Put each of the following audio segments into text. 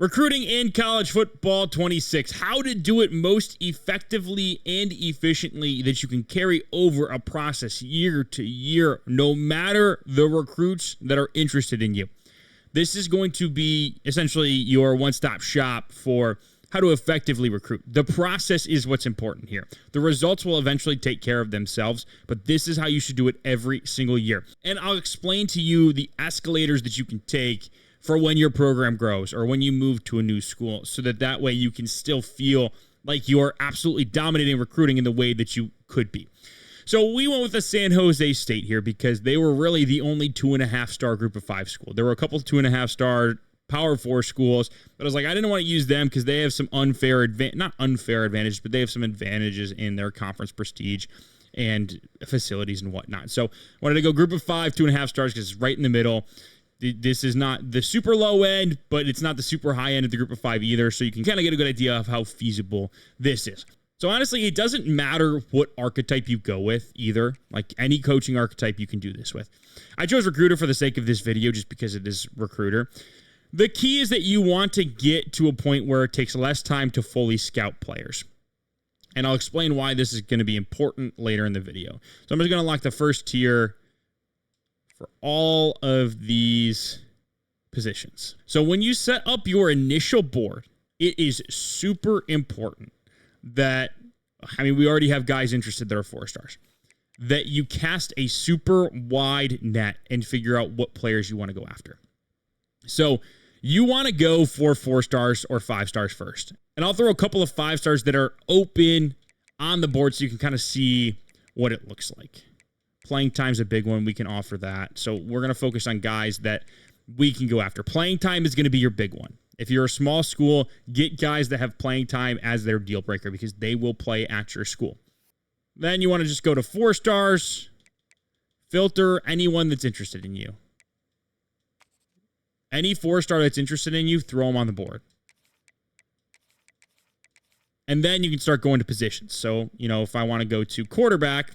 Recruiting in college football 26. How to do it most effectively and efficiently that you can carry over a process year to year, no matter the recruits that are interested in you. This is going to be essentially your one-stop shop for how to effectively recruit. The process is what's important here. The results will eventually take care of themselves, but this is how you should do it every single year. And I'll explain to you the escalators that you can take for when your program grows or when you move to a new school, so that way you can still feel like you're absolutely dominating recruiting in the way that you could be. So we went with the San Jose State here because they were really the only 2.5-star group of 5 school. There were a couple 2.5-star Power 4 schools, but I was like, I didn't want to use them because they have some not unfair advantages, but they have some advantages in their conference prestige and facilities and whatnot. So I wanted to go group of 5, 2.5 stars because it's right in the middle. This is not the super low end, but it's not the super high end of the group of 5 either. So you can kind of get a good idea of how feasible this is. So honestly, it doesn't matter what archetype you go with either. Like any coaching archetype you can do this with. I chose recruiter for the sake of this video just because it is recruiter. The key is that you want to get to a point where it takes less time to fully scout players. And I'll explain why this is going to be important later in the video. So I'm just going to lock the first tier for all of these positions. So when you set up your initial board, it is super important that, we already have guys interested that are 4 stars, that you cast a super wide net and figure out what players you want to go after. So you want to go for 4 stars or 5 stars first. And I'll throw a couple of 5 stars that are open on the board so you can kind of see what it looks like. Playing time's a big one. We can offer that. So we're going to focus on guys that we can go after. Playing time is going to be your big one. If you're a small school, get guys that have playing time as their deal breaker because they will play at your school. Then you want to just go to 4 stars, filter anyone that's interested in you. Any 4-star that's interested in you, throw them on the board. And then you can start going to positions. So, if I want to go to quarterback,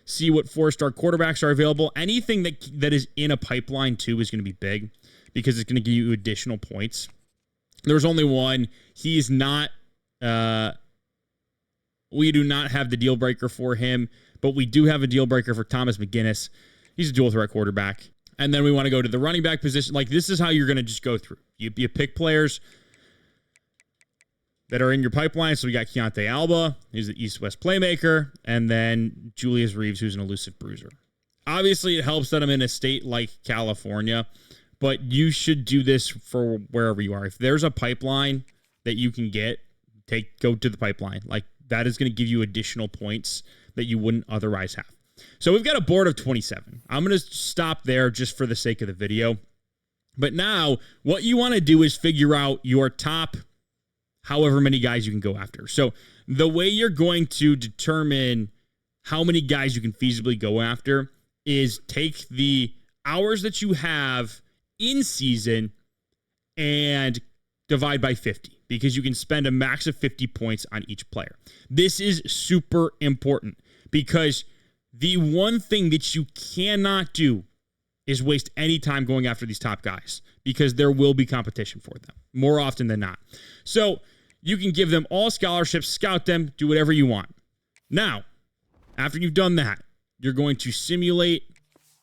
see what 4-star quarterbacks are available. Anything that is in a pipeline too is going to be big because it's going to give you additional points. There's only one. He's not, we do not have the deal breaker for him, but we do have a deal breaker for Thomas McGinnis. He's a dual threat quarterback. And then we want to go to the running back position. Like, this is how you're going to just go through. You pick players that are in your pipeline. So we got Keontae Alba, who's the East-West playmaker, and then Julius Reeves, who's an elusive bruiser. Obviously, it helps that I'm in a state like California, but you should do this for wherever you are. If there's a pipeline that you can get, go to the pipeline. Like, that is going to give you additional points that you wouldn't otherwise have. So we've got a board of 27. I'm going to stop there just for the sake of the video. But now, what you want to do is figure out your top however many guys you can go after. So the way you're going to determine how many guys you can feasibly go after is take the hours that you have in season and divide by 50 because you can spend a max of 50 points on each player. This is super important because the one thing that you cannot do is waste any time going after these top guys because there will be competition for them more often than not. So you can give them all scholarships, scout them, do whatever you want. Now, after you've done that, you're going to simulate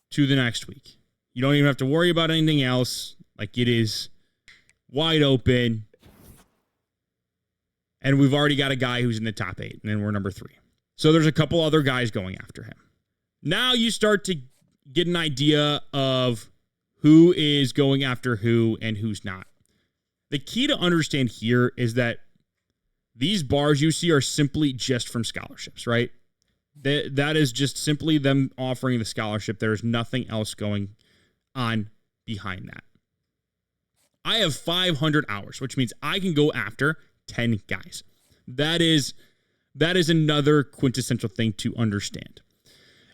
to the next week. You don't even have to worry about anything else. Like, it is wide open. And we've already got a guy who's in the top 8, and then we're number 3. So there's a couple other guys going after him. Now you start to get an idea of who is going after who and who's not. The key to understand here is that these bars you see are simply just from scholarships, right? That is just simply them offering the scholarship. There's nothing else going on behind that. I have 500 hours, which means I can go after 10 guys. That is another quintessential thing to understand.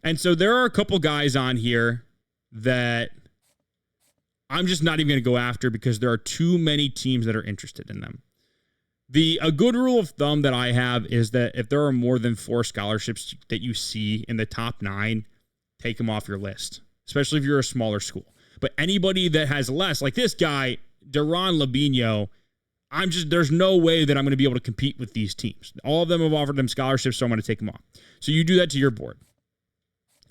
And so there are a couple guys on here that I'm just not even going to go after because there are too many teams that are interested in them. A good rule of thumb that I have is that if there are more than 4 scholarships that you see in the top 9, take them off your list, especially if you're a smaller school. But anybody that has less, like this guy, Deron Labino, there's no way that I'm going to be able to compete with these teams. All of them have offered them scholarships, so I'm going to take them off. So you do that to your board.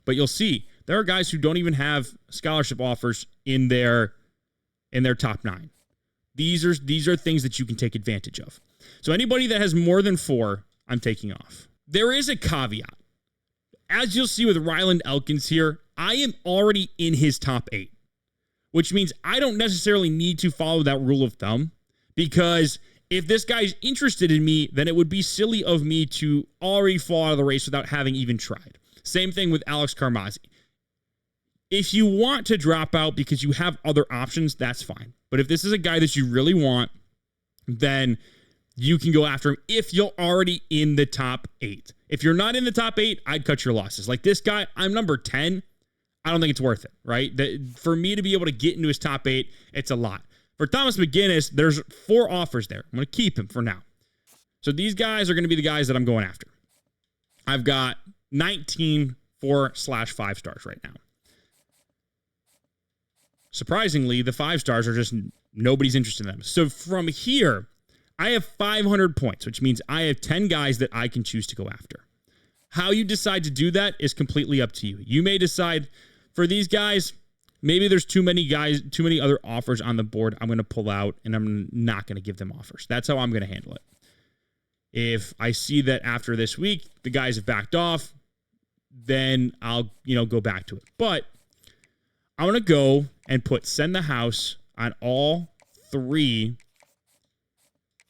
But you'll see there are guys who don't even have scholarship offers in their top 9. These are things that you can take advantage of. So anybody that has more than 4, I'm taking off. There is a caveat. As you'll see with Ryland Elkins here, I am already in his top 8, which means I don't necessarily need to follow that rule of thumb, because if this guy's interested in me, then it would be silly of me to already fall out of the race without having even tried. Same thing with Alex Karmazzi. If you want to drop out because you have other options, that's fine. But if this is a guy that you really want, then you can go after him if you're already in the top 8. If you're not in the top 8, I'd cut your losses. Like this guy, I'm number 10. I don't think it's worth it, right? For me to be able to get into his top 8, it's a lot. For Thomas McGinnis, there's 4 offers there. I'm going to keep him for now. So these guys are going to be the guys that I'm going after. I've got 19 4/5 stars right now. Surprisingly, the 5 stars are just nobody's interested in them. So from here, I have 500 points, which means I have 10 guys that I can choose to go after. How you decide to do that is completely up to you. You may decide for these guys, maybe there's too many other offers on the board. I'm going to pull out and I'm not going to give them offers. That's how I'm going to handle it. If I see that after this week, the guys have backed off, then I'll, go back to it. But I'm going to go and send the house on all 3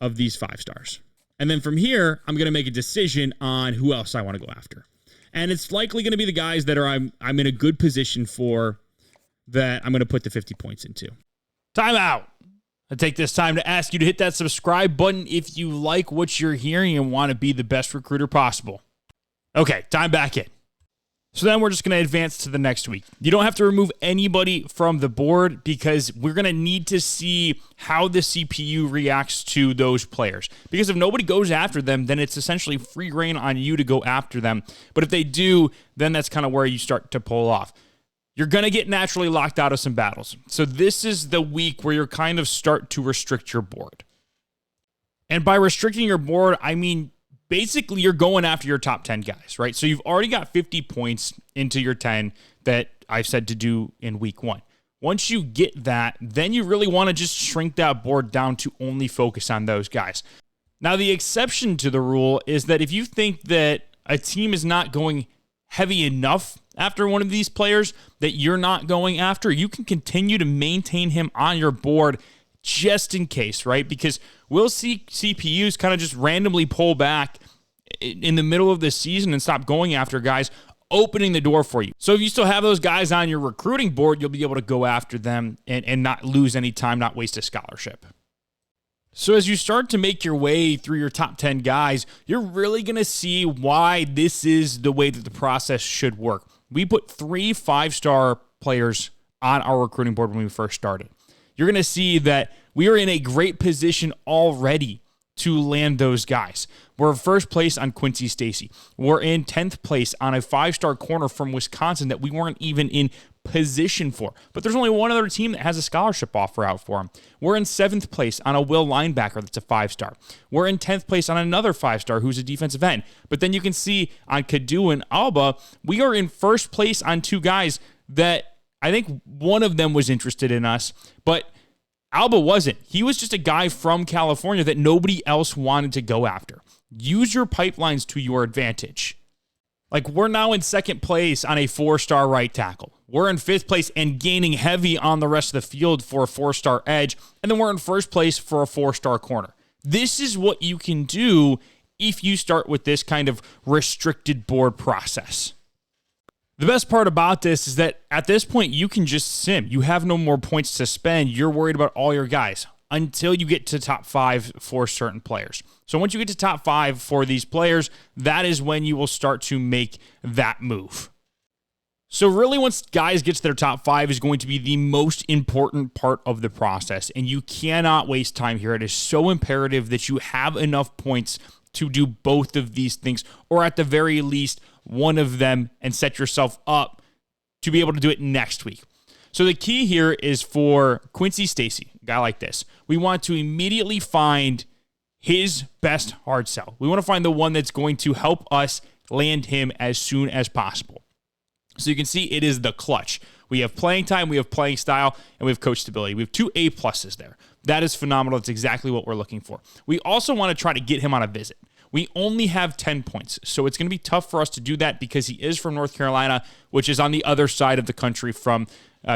of these 5 stars. And then from here, I'm going to make a decision on who else I want to go after. And it's likely going to be the guys that I'm in a good position for, that I'm going to put the 50 points into. Time out. I take this time to ask you to hit that subscribe button if you like what you're hearing and want to be the best recruiter possible. Okay, time back in. So then we're just going to advance to the next week. You don't have to remove anybody from the board because we're going to need to see how the CPU reacts to those players. Because if nobody goes after them, then it's essentially free reign on you to go after them. But if they do, then that's kind of where you start to pull off. You're going to get naturally locked out of some battles. So this is the week where you're kind of start to restrict your board. And by restricting your board, I mean, basically, you're going after your top 10 guys, right? So you've already got 50 points into your 10 that I've said to do in week 1. Once you get that, then you really want to just shrink that board down to only focus on those guys. Now, the exception to the rule is that if you think that a team is not going heavy enough after one of these players that you're not going after, you can continue to maintain him on your board just in case, right? Because we'll see CPUs kind of just randomly pull back in the middle of the season and stop going after guys, opening the door for you. So if you still have those guys on your recruiting board, you'll be able to go after them and not lose any time, not waste a scholarship. So as you start to make your way through your top 10 guys, you're really going to see why this is the way that the process should work. We put 3 5-star players on our recruiting board when we first started. You're going to see that we are in a great position already to land those guys. We're first place on Quincy Stacy. We're in 10th place on a 5-star corner from Wisconsin that we weren't even in position for. But there's only one other team that has a scholarship offer out for him. We're in 7th place on a Will linebacker that's a 5-star. We're in 10th place on another 5-star who's a defensive end. But then you can see on Kadu and Alba, we are in first place on 2 guys that I think one of them was interested in us, but Alba wasn't. He was just a guy from California that nobody else wanted to go after. Use your pipelines to your advantage. Like, we're now in 2nd place on a 4-star right tackle. We're in 5th place and gaining heavy on the rest of the field for a 4-star edge. And then we're in 1st place for a 4-star corner. This is what you can do if you start with this kind of restricted board process. The best part about this is that at this point, you can just sim. You have no more points to spend. You're worried about all your guys until you get to top 5 for certain players. So once you get to top 5 for these players, that is when you will start to make that move. So really, once guys get to their top 5 is going to be the most important part of the process, and you cannot waste time here. It is so imperative that you have enough points to do both of these things, or at the very least, one of them, and set yourself up to be able to do it next week. So the key here is for Quincy Stacy, a guy like this. We want to immediately find his best hard sell. We want to find the one that's going to help us land him as soon as possible. So you can see it is the clutch. We have playing time, we have playing style, and we have coach stability. We have 2 A pluses there. That is phenomenal. That's exactly what we're looking for. We also want to try to get him on a visit. We only have 10 points, so it's going to be tough for us to do that because he is from North Carolina, which is on the other side of the country from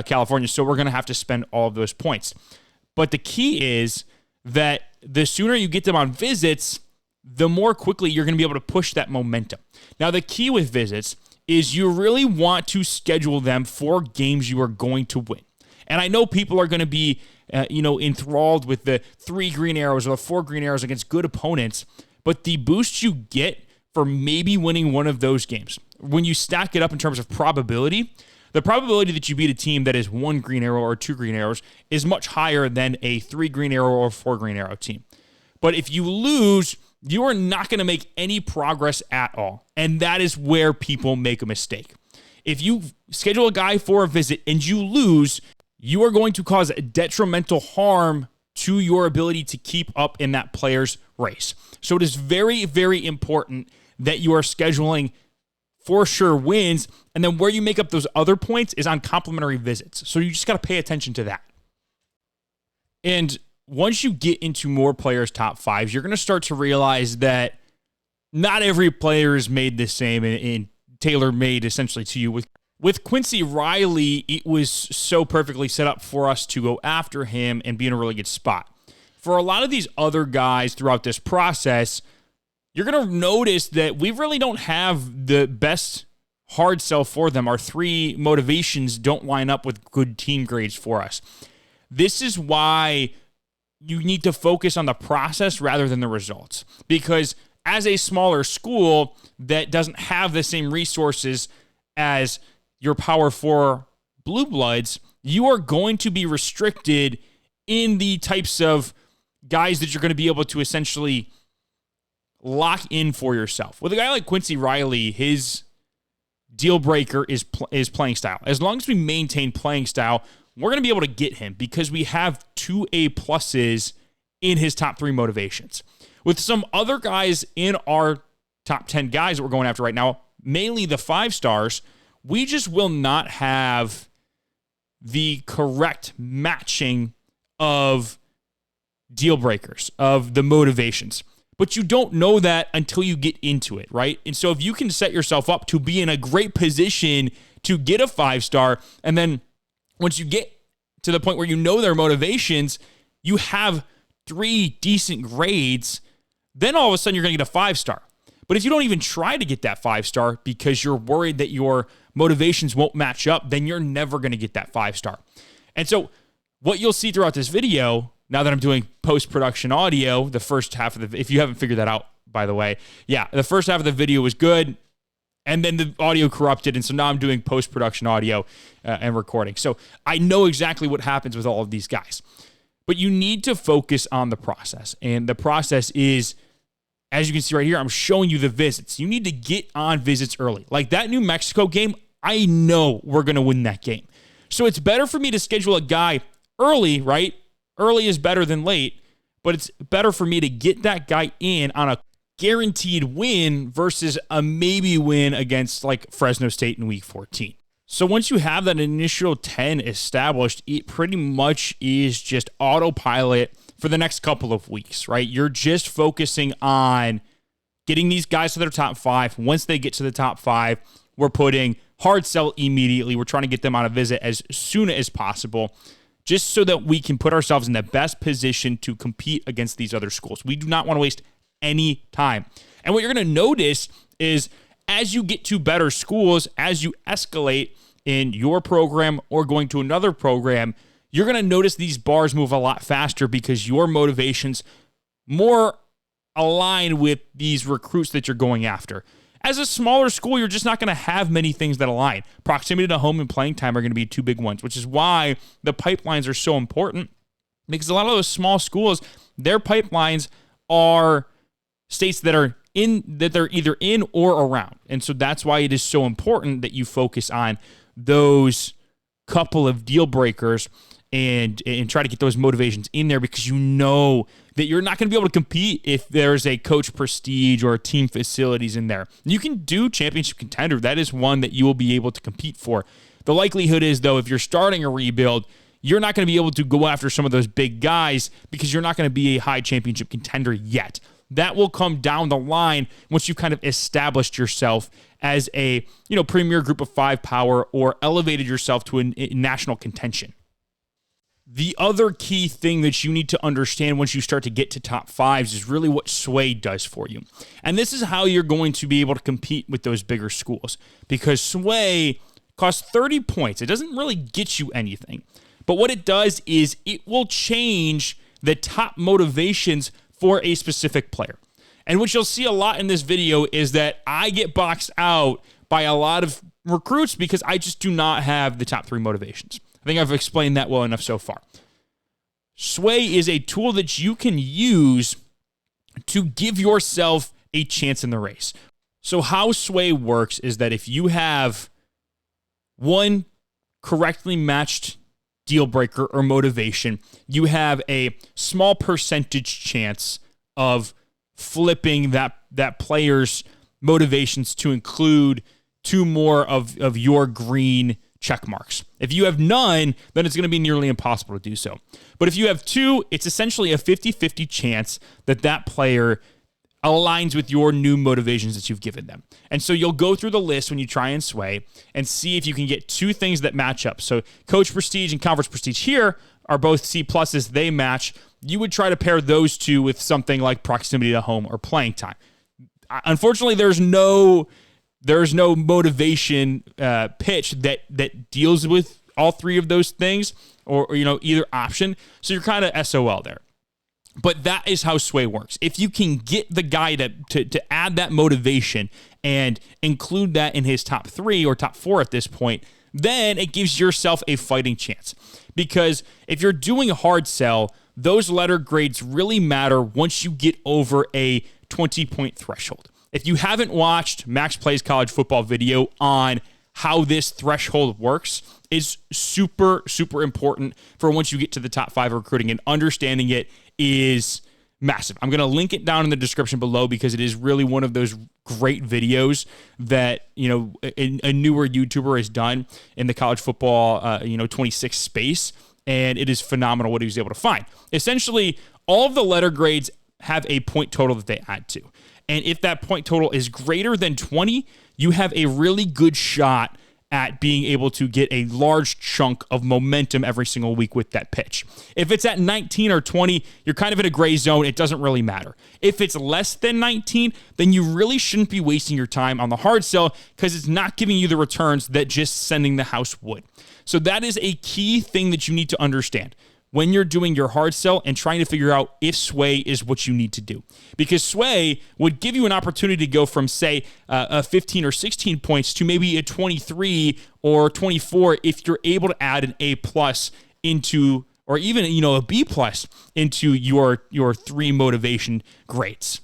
California, so we're going to have to spend all of those points. But the key is that the sooner you get them on visits, the more quickly you're going to be able to push that momentum. Now, the key with visits is you really want to schedule them for games you are going to win. And I know people are going to be enthralled with the 3 green arrows or the 4 green arrows against good opponents, but the boost you get for maybe winning one of those games, when you stack it up in terms of probability, the probability that you beat a team that is 1 green arrow or 2 green arrows is much higher than a 3 green arrow or 4 green arrow team. But if you lose, you are not going to make any progress at all. And that is where people make a mistake. If you schedule a guy for a visit and you lose, you are going to cause detrimental harm to your ability to keep up in that player's race. So it is very, very important that you are scheduling for sure wins, and then where you make up those other points is on complimentary visits. So you just got to pay attention to that. And once you get into more players' top 5s, you're going to start to realize that not every player is made the same and tailor-made essentially to you. With Quincy Riley, it was so perfectly set up for us to go after him and be in a really good spot. For a lot of these other guys throughout this process, you're going to notice that we really don't have the best hard sell for them. Our 3 motivations don't line up with good team grades for us. This is why you need to focus on the process rather than the results. Because as a smaller school that doesn't have the same resources as your Power 4 Blue Bloods, you are going to be restricted in the types of guys that you're going to be able to essentially lock in for yourself. With a guy like Quincy Riley, his deal breaker is playing style. As long as we maintain playing style, we're going to be able to get him because we have 2 A pluses in his top 3 motivations. With some other guys in our top 10 guys that we're going after right now, mainly the 5 stars, we just will not have the correct matching of deal breakers, of the motivations. But you don't know that until you get into it, right? And so if you can set yourself up to be in a great position to get a 5-star, and then once you get to the point where you know their motivations, you have 3 decent grades, then all of a sudden you're going to get a 5-star. But if you don't even try to get that 5-star because you're worried that your motivations won't match up, then you're never going to get that 5-star. And so what you'll see throughout this video, now that I'm doing post-production audio, the first half of if you haven't figured that out, by the way, the first half of the video was good, and then the audio corrupted, and so now I'm doing post-production audio and recording. So I know exactly what happens with all of these guys. But you need to focus on the process, and the process is, as you can see right here, I'm showing you the visits. You need to get on visits early. Like that New Mexico game, I know we're going to win that game. So it's better for me to schedule a guy early, right? Early is better than late, but it's better for me to get that guy in on a guaranteed win versus a maybe win against like Fresno State in week 14. So once you have that initial 10 established, it pretty much is just autopilot for the next couple of weeks, right? You're just focusing on getting these guys to their top 5. Once they get to the top 5, we're putting hard sell immediately. We're trying to get them on a visit as soon as possible, just so that we can put ourselves in the best position to compete against these other schools. We do not want to waste any time. And what you're going to notice is as you get to better schools, as you escalate in your program or going to another program, you're going to notice these bars move a lot faster because your motivations more align with these recruits that you're going after. As a smaller school, you're just not going to have many things that align. Proximity to home and playing time are going to be 2 big ones, which is why the pipelines are so important, because a lot of those small schools, their pipelines are states that are they're either in or around. And so that's why it is so important that you focus on those couple of deal breakers and try to get those motivations in there, because you know that you're not going to be able to compete if there's a coach prestige or team facilities in there. You can do championship contender. That is one that you will be able to compete for. The likelihood is, though, if you're starting a rebuild, you're not going to be able to go after some of those big guys because you're not going to be a high championship contender yet. That will come down the line once you've kind of established yourself as a, premier group of 5 power, or elevated yourself to a national contention. The other key thing that you need to understand once you start to get to top 5s is really what Sway does for you. And this is how you're going to be able to compete with those bigger schools, because Sway costs 30 points. It doesn't really get you anything. But what it does is it will change the top motivations for a specific player. And what you'll see a lot in this video is that I get boxed out by a lot of recruits because I just do not have the top 3 motivations. I think I've explained that well enough so far. Sway is a tool that you can use to give yourself a chance in the race. So how Sway works is that if you have one correctly matched deal breaker or motivation, you have a small percentage chance of flipping that player's motivations to include 2 more of your green check marks. If you have none, then it's going to be nearly impossible to do so. But if you have 2, it's essentially a 50-50 chance that player aligns with your new motivations that you've given them. And so you'll go through the list when you try and Sway and see if you can get 2 things that match up. So coach prestige and conference prestige here are both C pluses. They match. You would try to pair those 2 with something like proximity to home or playing time. Unfortunately, there's no motivation pitch that deals with all 3 of those things, or either option. So you're kind of SOL there. But that is how Sway works. If you can get the guy to add that motivation and include that in his top 3 or top 4 at this point, then it gives yourself a fighting chance. Because if you're doing a hard sell, those letter grades really matter once you get over a 20-point threshold. If you haven't watched Max Plays College Football video on how this threshold works, is super, super important for once you get to the top 5 recruiting, and understanding it is massive. I'm going to link it down in the description below because it is really one of those great videos that, a newer YouTuber has done in the college football, 26 space. And it is phenomenal what he was able to find. Essentially, all of the letter grades have a point total that they add to. And if that point total is greater than 20, you have a really good shot at being able to get a large chunk of momentum every single week with that pitch. If it's at 19 or 20, you're kind of in a gray zone. It doesn't really matter. If it's less than 19, then you really shouldn't be wasting your time on the hard sell, because it's not giving you the returns that just sending the house would. So that is a key thing that you need to understand when you're doing your hard sell and trying to figure out if Sway is what you need to do. Because Sway would give you an opportunity to go from, say, a 15 or 16 points to maybe a 23 or 24 if you're able to add an A+ into, or even, a B+ into your 3 motivation grades.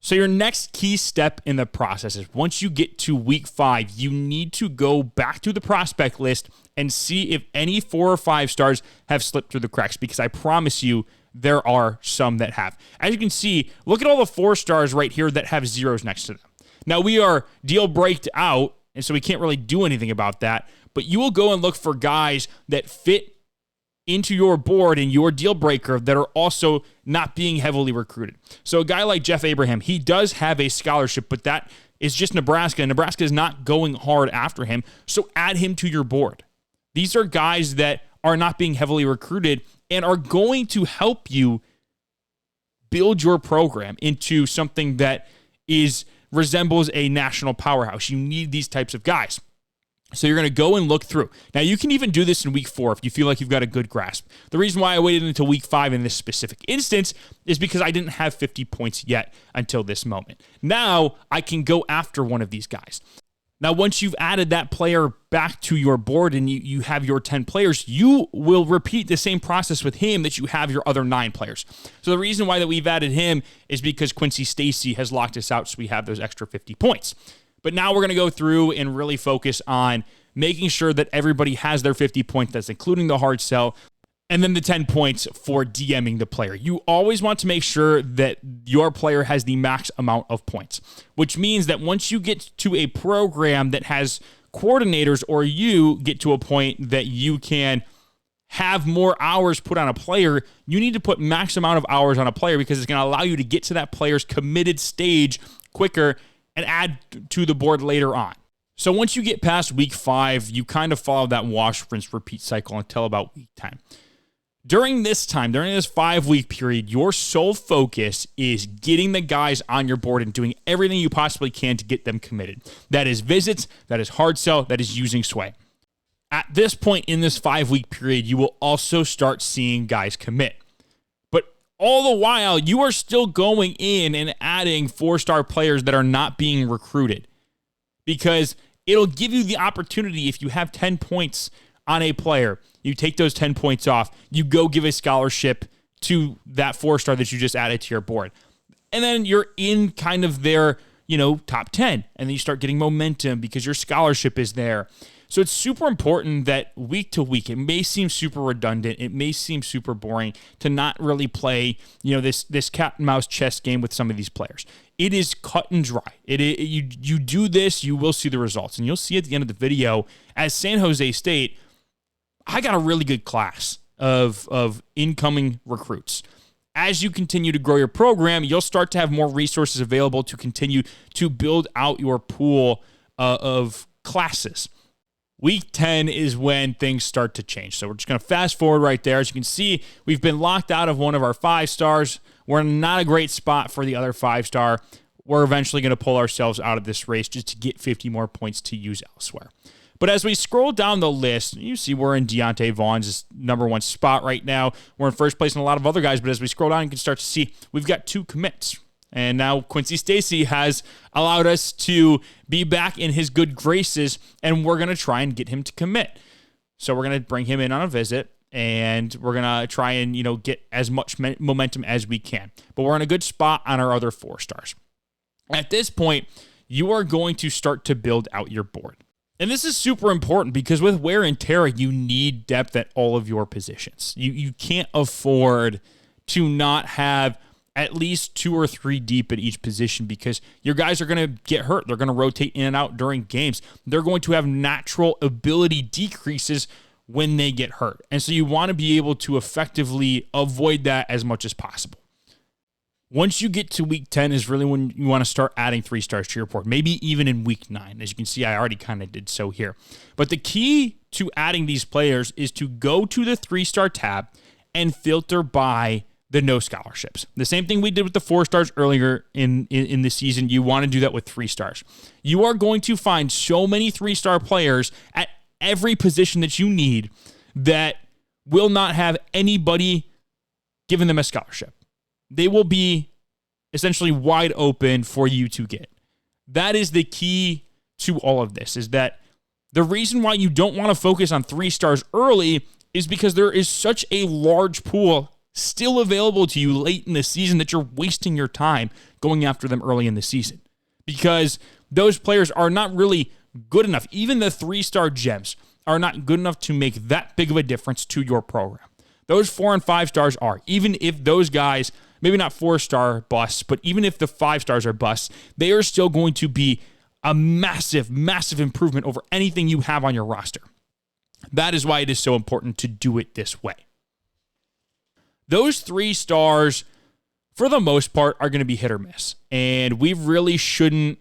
So your next key step in the process is, once you get to week 5, you need to go back to the prospect list and see if any 4 or 5 stars have slipped through the cracks, because I promise you there are some that have. As you can see, look at all the 4 stars right here that have 0s next to them. Now, we are deal breaked out, and so we can't really do anything about that, but you will go and look for guys that fit into your board and your deal breaker that are also not being heavily recruited. So a guy like Jeff Abraham, he does have a scholarship, but that is just Nebraska, and Nebraska is not going hard after him, so add him to your board. These are guys that are not being heavily recruited and are going to help you build your program into something that resembles a national powerhouse. You need these types of guys. So you're going to go and look through. Now, you can even do this in week 4 if you feel like you've got a good grasp. The reason why I waited until week 5 in this specific instance is because I didn't have 50 points yet until this moment. Now, I can go after one of these guys. Now, once you've added that player back to your board and you have your 10 players, you will repeat the same process with him that you have your other 9 players. So the reason why that we've added him is because Quincy Stacy has locked us out, so we have those extra 50 points. But now we're going to go through and really focus on making sure that everybody has their 50 points. That's including the hard sell. And then the 10 points for DMing the player. You always want to make sure that your player has the max amount of points, which means that once you get to a program that has coordinators, or you get to a point that you can have more hours put on a player, you need to put max amount of hours on a player, because it's going to allow you to get to that player's committed stage quicker and add to the board later on. So once you get past week 5, you kind of follow that wash, rinse, repeat cycle until about week 10. During this 5-week period, your sole focus is getting the guys on your board and doing everything you possibly can to get them committed. That is visits, that is hard sell, that is using sway. At this point in this 5-week period, you will also start seeing guys commit. But all the while, you are still going in and adding 4-star players that are not being recruited, because it'll give you the opportunity, if you have 10 points on a player, you take those 10 points off, you go give a scholarship to that 4-star that you just added to your board. And then you're in kind of their, top 10. And then you start getting momentum because your scholarship is there. So it's super important that week to week, it may seem super redundant, it may seem super boring to not really play, this cat and mouse chess game with some of these players. It is cut and dry. You do this, you will see the results. And you'll see at the end of the video, as San Jose State, I got a really good class of incoming recruits. As you continue to grow your program, you'll start to have more resources available to continue to build out your pool of classes. Week 10 is when things start to change. So we're just going to fast forward right there. As you can see, we've been locked out of one of our 5-stars. We're in not a great spot for the other 5-star. We're eventually going to pull ourselves out of this race just to get 50 more points to use elsewhere. But as we scroll down the list, you see we're in Deontay Vaughn's number 1 spot right now. We're in first place in a lot of other guys, but as we scroll down, you can start to see we've got 2 commits. And now Quincy Stacy has allowed us to be back in his good graces, and we're going to try and get him to commit. So we're going to bring him in on a visit, and we're going to try and, get as much momentum as we can. But we're in a good spot on our other 4-stars. At this point, you are going to start to build out your board. And this is super important because with wear and tear, you need depth at all of your positions. You can't afford to not have at least 2 or 3 deep at each position, because your guys are going to get hurt. They're going to rotate in and out during games. They're going to have natural ability decreases when they get hurt. And so you want to be able to effectively avoid that as much as possible. Once you get to week 10 is really when you want to start adding 3-stars to your board, maybe even in week 9. As you can see, I already kind of did so here. But the key to adding these players is to go to the 3-star tab and filter by the no scholarships. The same thing we did with the 4-stars earlier in the season. You want to do that with 3-stars. You are going to find so many 3-star players at every position that you need that will not have anybody giving them a scholarship. They will be essentially wide open for you to get. That is the key to all of this, is that the reason why you don't want to focus on 3-stars early is because there is such a large pool still available to you late in the season that you're wasting your time going after them early in the season, because those players are not really good enough. Even the 3-star gems are not good enough to make that big of a difference to your program. Those 4 and 5-stars are. Even if those guys, maybe not 4-star busts, but even if the 5-stars are busts, they are still going to be a massive, massive improvement over anything you have on your roster. That is why it is so important to do it this way. Those 3-stars, for the most part, are going to be hit or miss. And we really shouldn't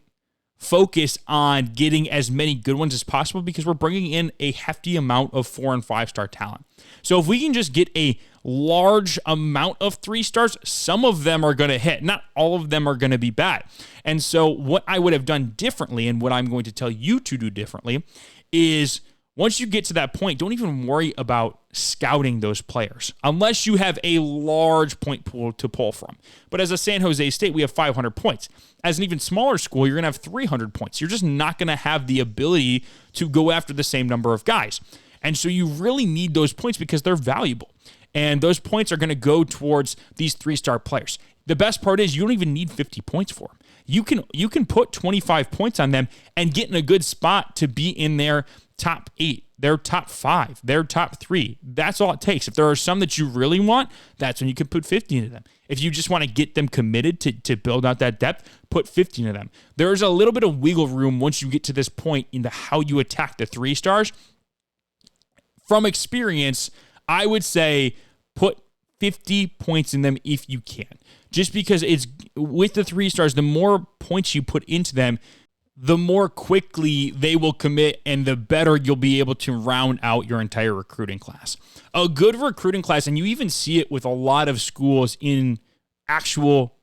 focus on getting as many good ones as possible, because we're bringing in a hefty amount of 4 and 5-star talent. So if we can just get a large amount of 3-stars, some of them are going to hit. Not all of them are going to be bad. And so what I would have done differently, and what I'm going to tell you to do differently, is once you get to that point, don't even worry about scouting those players unless you have a large point pool to pull from. But as a San Jose State, we have 500 points. As an even smaller school, you're going to have 300 points. You're just not going to have the ability to go after the same number of guys. And so you really need those points because they're valuable. And those points are going to go towards these 3-star players. The best part is you don't even need 50 points for them. You can put 25 points on them and get in a good spot to be in their top 8, their top 5, their top 3. That's all it takes. If there are some that you really want, that's when you can put 50 into them. If you just want to get them committed to build out that depth, put 50 into them. There's a little bit of wiggle room once you get to this point into how you attack the 3 stars. From experience, I would say put 50 points in them if you can. Just because it's with the 3 stars, the more points you put into them, the more quickly they will commit and the better you'll be able to round out your entire recruiting class. A good recruiting class, and you even see it with a lot of schools in actual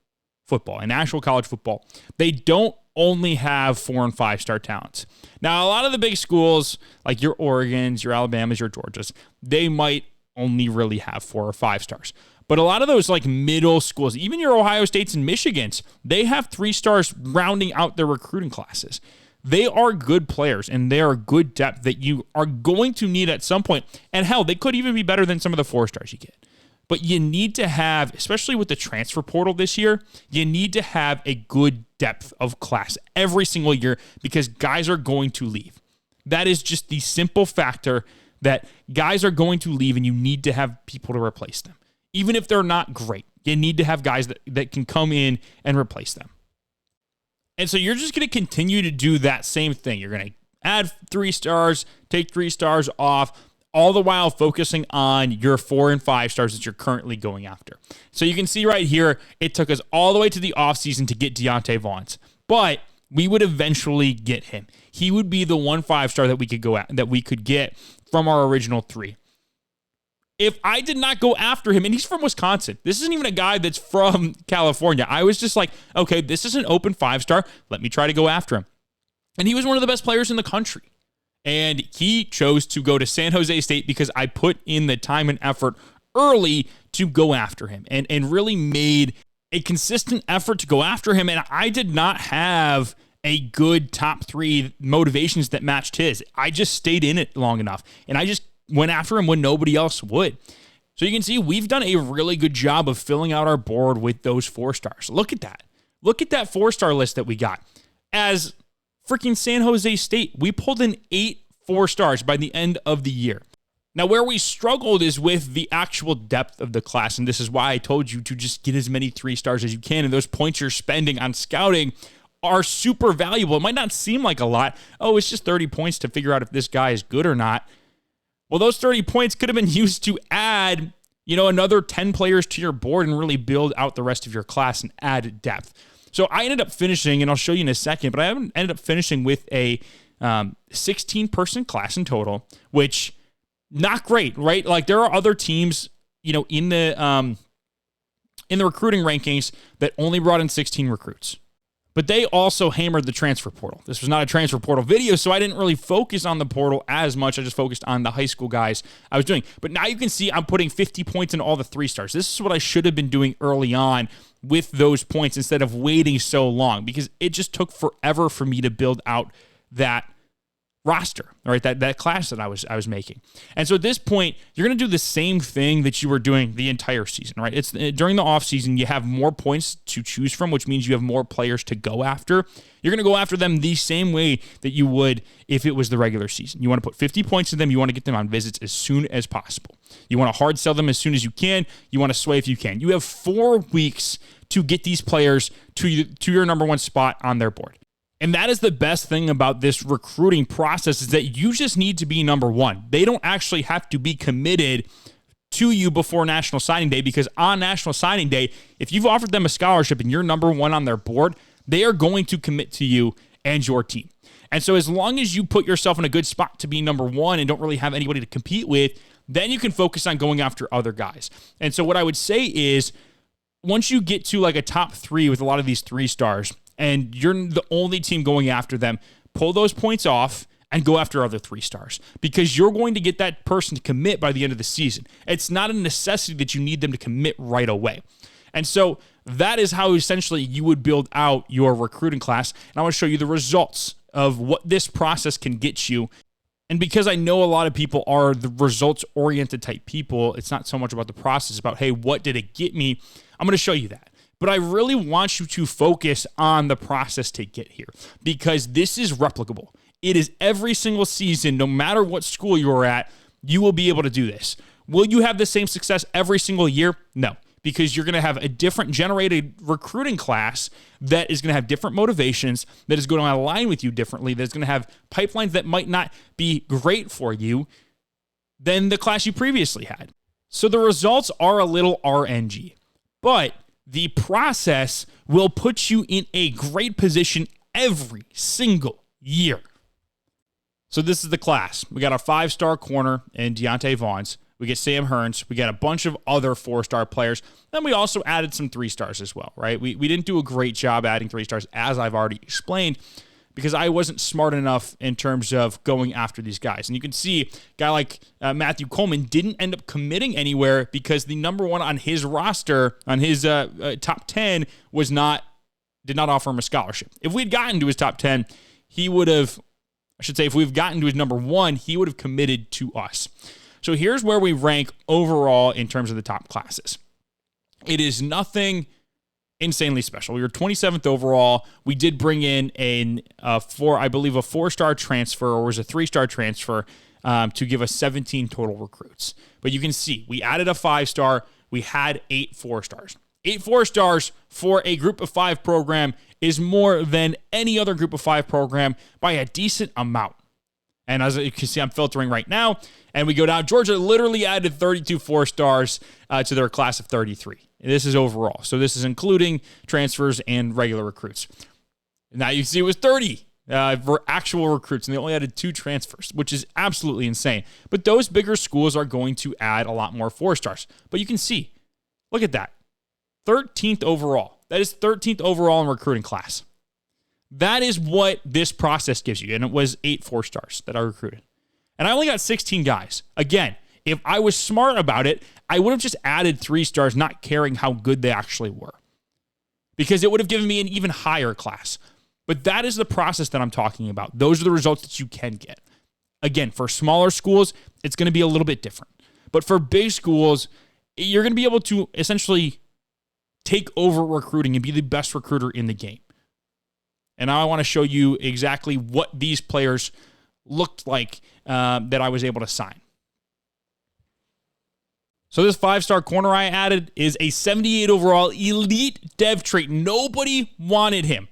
football, in actual college football, they don't only have 4 and 5 star talents. Now, a lot of the big schools, like your Oregons, your Alabamas, your Georgias, they might only really have 4 or 5 stars. But a lot of those like middle schools, even your Ohio States and Michigans, they have 3 stars rounding out their recruiting classes. They are good players and they are good depth that you are going to need at some point. And hell, they could even be better than some of the 4 stars you get. But you need to have, especially with the transfer portal this year, you need to have a good depth of class every single year because guys are going to leave. That is just the simple factor that guys are going to leave and you need to have people to replace them. Even if they're not great, you need to have guys that can come in and replace them. And so you're just going to continue to do that same thing. You're going to add 3 stars, take 3 stars off, all the while focusing on your 4 and 5 stars that you're currently going after. So you can see right here, it took us all the way to the offseason to get Deontay Vaughns, but we would eventually get him. He would be the 1 5-star that we could go at, that we could get from our original 3. If I did not go after him, and he's from Wisconsin, this isn't even a guy that's from California. I was just like, okay, this is an open 5-star. Let me try to go after him. And he was one of the best players in the country. And he chose to go to San Jose State because I put in the time and effort early to go after him and really made a consistent effort to go after him. And I did not have a good top 3 motivations that matched his. I just stayed in it long enough. And I just went after him when nobody else would. So you can see we've done a really good job of filling out our board with those 4 stars. Look at that. Look at that 4-star list that we got. As freaking San Jose State, we pulled in 8 4 stars by the end of the year. Now, where we struggled is with the actual depth of the class, and this is why I told you to just get as many 3 stars as you can, and those points you're spending on scouting are super valuable. It might not seem like a lot. Oh, it's just 30 points to figure out if this guy is good or not. Well, those 30 points could have been used to add, another 10 players to your board and really build out the rest of your class and add depth. So I ended up finishing, and I'll show you in a second, but I ended up finishing with a 16-person class in total, which not great, right? Like there are other teams, in the recruiting rankings that only brought in 16 recruits. But they also hammered the transfer portal. This was not a transfer portal video, so I didn't really focus on the portal as much. I just focused on the high school guys I was doing. But now you can see I'm putting 50 points in all the 3 stars. This is what I should have been doing early on with those points instead of waiting so long because it just took forever for me to build out that roster, right? That class that I was making. And so at this point, you're going to do the same thing that you were doing the entire season, right? It's during the off season, you have more points to choose from, which means you have more players to go after. You're going to go after them the same way that you would if it was the regular season. You want to put 50 points in them. You want to get them on visits as soon as possible. You want to hard sell them as soon as you can. You want to sway if you can. You have 4 weeks to get these players to your number 1 spot on their board. And that is the best thing about this recruiting process is that you just need to be number 1. They don't actually have to be committed to you before National Signing Day because on National Signing Day, if you've offered them a scholarship and you're number 1 on their board, they are going to commit to you and your team. And so as long as you put yourself in a good spot to be number 1 and don't really have anybody to compete with, then you can focus on going after other guys. And so what I would say is once you get to like a top 3 with a lot of these 3 stars, and you're the only team going after them, pull those points off and go after other 3 stars because you're going to get that person to commit by the end of the season. It's not a necessity that you need them to commit right away. And so that is how essentially you would build out your recruiting class. And I want to show you the results of what this process can get you. And because I know a lot of people are the results-oriented type people, it's not so much about the process, about, hey, what did it get me? I'm going to show you that. But I really want you to focus on the process to get here, because this is replicable. It is every single season, no matter what school you're at, you will be able to do this. Will you have the same success every single year? No, because you're going to have a different generated recruiting class that is going to have different motivations, that is going to align with you differently, that is going to have pipelines that might not be great for you than the class you previously had. So the results are a little RNG, but the process will put you in a great position every single year. So this is the class. We got our 5-star corner in Deontay Vaughns. We get Sam Hearns. We got a bunch of other 4-star players. Then we also added some 3-stars as well, right? We didn't do a great job adding 3-stars, as I've already explained, because I wasn't smart enough in terms of going after these guys. And you can see a guy like Matthew Coleman didn't end up committing anywhere because the number one on his roster, on his top 10, did not offer him a scholarship. If we'd gotten to his top 10, he would have, if we've gotten to his number 1, he would have committed to us. So here's where we rank overall in terms of the top classes. It is nothing insanely special. We were 27th overall. We did bring in a 4-star transfer, or was a 3-star transfer, to give us 17 total recruits. But you can see we added a 5-star. We had 8 4-stars. 8 4-stars for a group of 5 program is more than any other group of 5 program by a decent amount. And as you can see, I'm filtering right now, and we go down. Georgia literally added 32 4-stars to their class of 33. This is overall. So this is including transfers and regular recruits. Now you see it was 30 for actual recruits, and they only added 2 transfers, which is absolutely insane. But those bigger schools are going to add a lot more 4-stars. But you can see, look at that. 13th overall. That is 13th overall in recruiting class. That is what this process gives you. And it was 8 4-stars that I recruited. And I only got 16 guys. Again, if I was smart about it, I would have just added 3-stars, not caring how good they actually were, because it would have given me an even higher class. But that is the process that I'm talking about. Those are the results that you can get. Again, for smaller schools, it's going to be a little bit different. But for big schools, you're going to be able to essentially take over recruiting and be the best recruiter in the game. And now I want to show you exactly what these players looked like that I was able to sign. So this 5-star corner I added is a 78 overall elite dev trait. Nobody wanted him.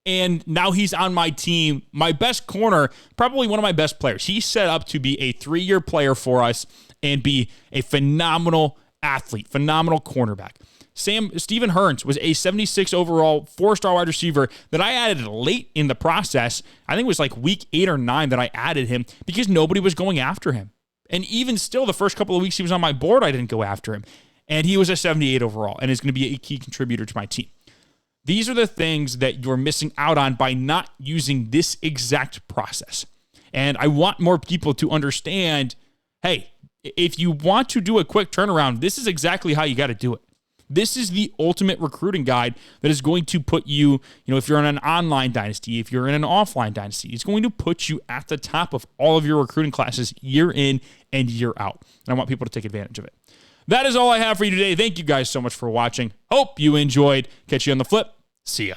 And now he's on my team. My best corner, probably one of my best players. He's set up to be a 3-year player for us and be a phenomenal athlete, phenomenal cornerback. Stephen Hearns was a 76 overall 4-star wide receiver that I added late in the process. I think it was like week 8 or 9 that I added him because nobody was going after him. And even still, the first couple of weeks he was on my board, I didn't go after him. And he was a 78 overall and is going to be a key contributor to my team. These are the things that you're missing out on by not using this exact process. And I want more people to understand, hey, if you want to do a quick turnaround, this is exactly how you got to do it. This is the ultimate recruiting guide that is going to put you, if you're in an online dynasty, if you're in an offline dynasty, it's going to put you at the top of all of your recruiting classes year in and year out. And I want people to take advantage of it. That is all I have for you today. Thank you guys so much for watching. Hope you enjoyed. Catch you on the flip. See ya.